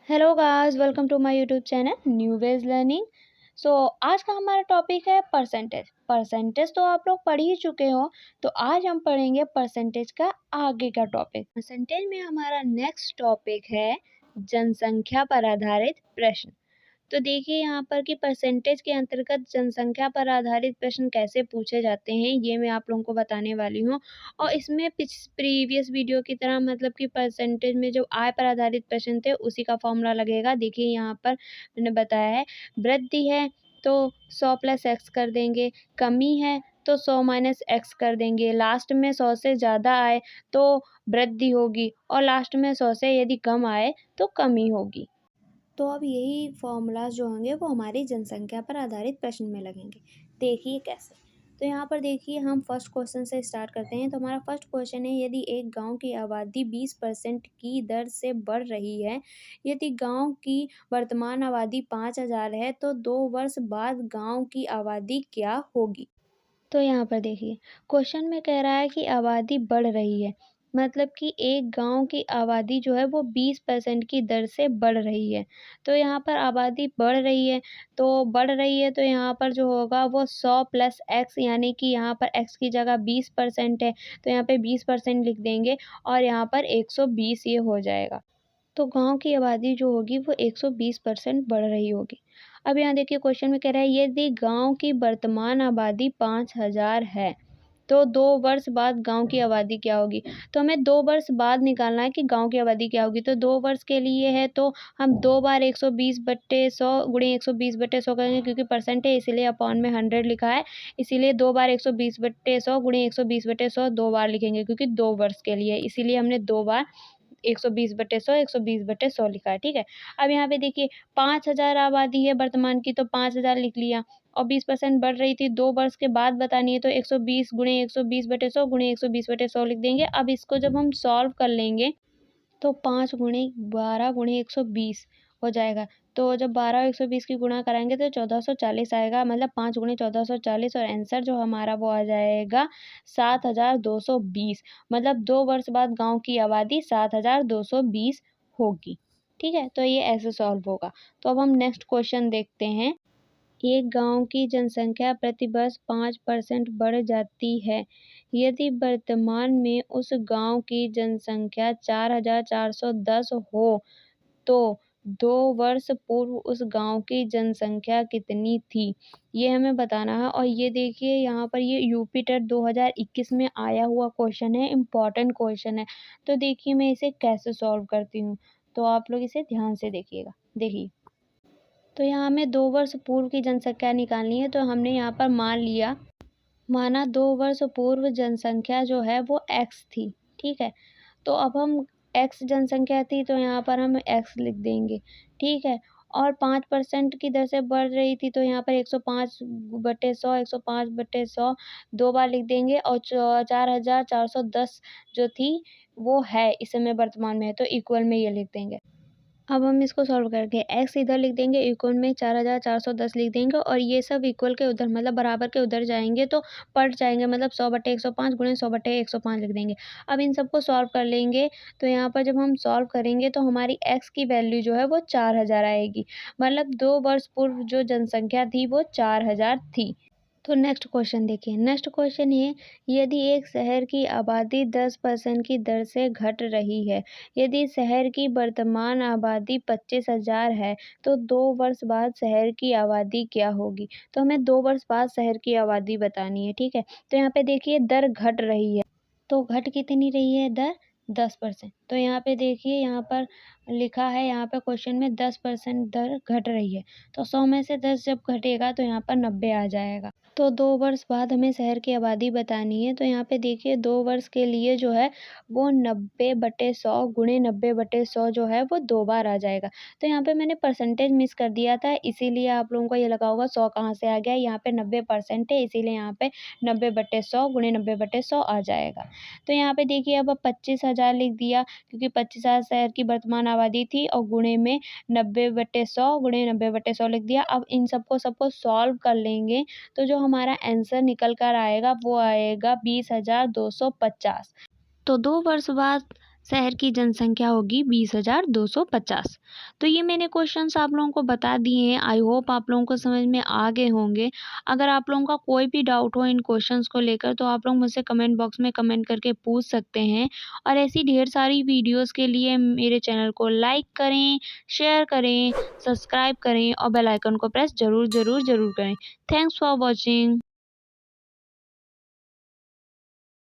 Hello guys, welcome to my YouTube channel New Ways Learning. So आज का हमारा topic है परसेंटेज। परसेंटेज तो आप लोग पढ़ ही चुके हो, तो आज हम पढ़ेंगे परसेंटेज का आगे का टॉपिक। परसेंटेज में हमारा नेक्स्ट टॉपिक है जनसंख्या पर आधारित प्रश्न। तो देखिए यहाँ पर कि परसेंटेज के अंतर्गत जनसंख्या पर आधारित प्रश्न कैसे पूछे जाते हैं, ये मैं आप लोगों को बताने वाली हूँ। और इसमें प्रीवियस वीडियो की तरह मतलब कि परसेंटेज में जो आय पर आधारित प्रश्न थे उसी का फॉर्मूला लगेगा। देखिए यहाँ पर मैंने बताया है, वृद्धि है तो 100 प्लस एक्स कर देंगे, कमी है तो 100 माइनस एक्स कर देंगे, लास्ट में 100 से ज़्यादा आए तो वृद्धि होगी और लास्ट में 100 से यदि कम आए तो कमी होगी। तो अब यही फॉर्मूलाज जो होंगे वो हमारी जनसंख्या पर आधारित प्रश्न में लगेंगे। देखिए कैसे। तो यहाँ पर देखिए हम फर्स्ट क्वेश्चन से स्टार्ट करते हैं। तो हमारा फर्स्ट क्वेश्चन है, यदि एक गांव की आबादी 20% की दर से बढ़ रही है, यदि गांव की वर्तमान आबादी 5000 है तो 2 वर्ष बाद गांव की आबादी क्या होगी। तो यहाँ पर देखिए क्वेश्चन में कह रहा है कि आबादी बढ़ रही है, मतलब कि एक गांव की आबादी जो है वो 20% की दर से बढ़ रही है। तो यहाँ पर आबादी बढ़ रही है तो यहाँ पर जो होगा वो 100 प्लस एक्स, यानी कि यहाँ पर एक्स की जगह 20% है तो यहाँ पे 20% लिख देंगे और यहाँ पर 120 ये हो जाएगा। तो गाँव की आबादी जो होगी वो 120% बढ़ रही होगी। अब यहाँ देखिए क्वेश्चन में कह रहा है, यदि गाँव की वर्तमान आबादी 5000 है तो 2 वर्ष बाद गाँव की आबादी क्या होगी। तो हमें 2 वर्ष बाद निकालना है कि गाँव की आबादी क्या होगी। तो 2 वर्ष के लिए है तो हम 2 बार 120/100 गुणे 120/100 करेंगे, क्योंकि परसेंट है इसीलिए अपॉन में 100 लिखा है, इसीलिए 2 बार 120/100 गुणे 120/100 2 बार लिखेंगे, क्योंकि 2 वर्ष के लिए, इसीलिए हमने 2 बार 120/100 लिखा है। ठीक है। अब यहाँ पे देखिए 5000 आबादी है वर्तमान की, तो 5000 लिख लिया और 20% बढ़ रही थी, 2 वर्ष के बाद बतानी है तो 120 गुणे 120/100 गुणे 120/100 लिख देंगे। अब इसको जब हम सॉल्व कर लेंगे तो 5 गुणे 12 गुणे 120 हो जाएगा। तो जब 12 और 120 की गुणा कराएंगे तो 1440 आएगा, मतलब 5 गुणे 1440, और आंसर जो हमारा वो आ जाएगा 7220। मतलब 2 वर्ष बाद गांव की आबादी 7220 होगी। ठीक है, तो ये ऐसे सॉल्व होगा। तो अब हम नेक्स्ट क्वेश्चन देखते हैं। एक गांव की जनसंख्या प्रति वर्ष 5% बढ़ जाती है, यदि वर्तमान में उस गांव की जनसंख्या 4410 हो तो 2 वर्ष पूर्व उस गांव की जनसंख्या कितनी थी, ये हमें बताना है। और ये देखिए यहाँ पर ये यूपी टेट 2021 में आया हुआ क्वेश्चन है, इम्पॉर्टेंट क्वेश्चन है। तो देखिए मैं इसे कैसे सॉल्व करती हूँ, तो आप लोग इसे ध्यान से देखिएगा। देखिए तो यहाँ हमें 2 वर्ष पूर्व की जनसंख्या निकालनी है, तो हमने यहाँ पर माना 2 वर्ष पूर्व जनसंख्या जो है वो एक्स थी। ठीक है, तो अब हम एक्स जनसंख्या थी तो यहाँ पर हम एक्स लिख देंगे। ठीक है, और 5% की दर से बढ़ रही थी तो यहाँ पर 105/100 105/100 2 बार लिख देंगे, और 4410 जो थी वो है इस समय वर्तमान में है, तो इक्वल में ये लिख देंगे। अब हम इसको सॉल्व करके x इधर लिख देंगे, इक्वल में 4410 लिख देंगे, और ये सब इक्वल के उधर मतलब बराबर के उधर जाएंगे तो पलट जाएंगे, मतलब 100/105 गुणे 100/105 लिख देंगे। अब इन सबको सॉल्व कर लेंगे, तो यहाँ पर जब हम सॉल्व करेंगे तो हमारी x की वैल्यू जो है वो 4000 आएगी, मतलब 2 वर्ष पूर्व जो जनसंख्या थी वो 4000 थी। तो नेक्स्ट क्वेश्चन देखिए। नेक्स्ट क्वेश्चन है, यदि एक शहर की आबादी 10% की दर से घट रही है, यदि शहर की वर्तमान आबादी 25,000 है तो 2 वर्ष बाद शहर की आबादी क्या होगी। तो हमें 2 वर्ष बाद शहर की आबादी बतानी है। ठीक है, तो यहाँ पे देखिए दर घट रही है, तो घट कितनी रही है दर 10%। तो यहाँ पे देखिए यहाँ पर लिखा है, यहाँ पे क्वेश्चन में 10% दर घट रही है, तो 100 में से 10 जब घटेगा तो यहाँ पर 90 आ जाएगा। तो 2 वर्ष बाद हमें शहर की आबादी बतानी है, तो यहाँ पे देखिए 2 वर्ष के लिए जो है वो 90/100 गुणे 90/100 जो है वो 2 बार आ जाएगा। तो यहाँ पे मैंने परसेंटेज मिस कर दिया था, इसीलिए आप लोगों को ये लगा होगा 100 कहाँ से आ गया, यहाँ पे 90% है इसीलिए यहाँ पे 90/100 गुणे 90/100 आ जाएगा। तो यहाँ पे देखिए अब 25,000 लिख दिया, क्योंकि 25,000 शहर की वर्तमान आबादी थी, और गुणे में 90/100 गुणे 90/100 लिख दिया। अब इन सबको सॉल्व कर लेंगे तो जो हमारा आंसर निकल कर आएगा वो आएगा 20,250। तो 2 वर्ष बाद शहर की जनसंख्या होगी 20,250। तो ये मैंने क्वेश्चंस आप लोगों को बता दिए हैं। आई होप आप लोगों को समझ में आ गए होंगे। अगर आप लोगों का कोई भी डाउट हो इन क्वेश्चंस को लेकर तो आप लोग मुझसे कमेंट बॉक्स में कमेंट करके पूछ सकते हैं। और ऐसी ढेर सारी वीडियोस के लिए मेरे चैनल को लाइक करें, शेयर करें, सब्सक्राइब करें और बेल आइकन को प्रेस ज़रूर ज़रूर ज़रूर करें। Thanks for watching.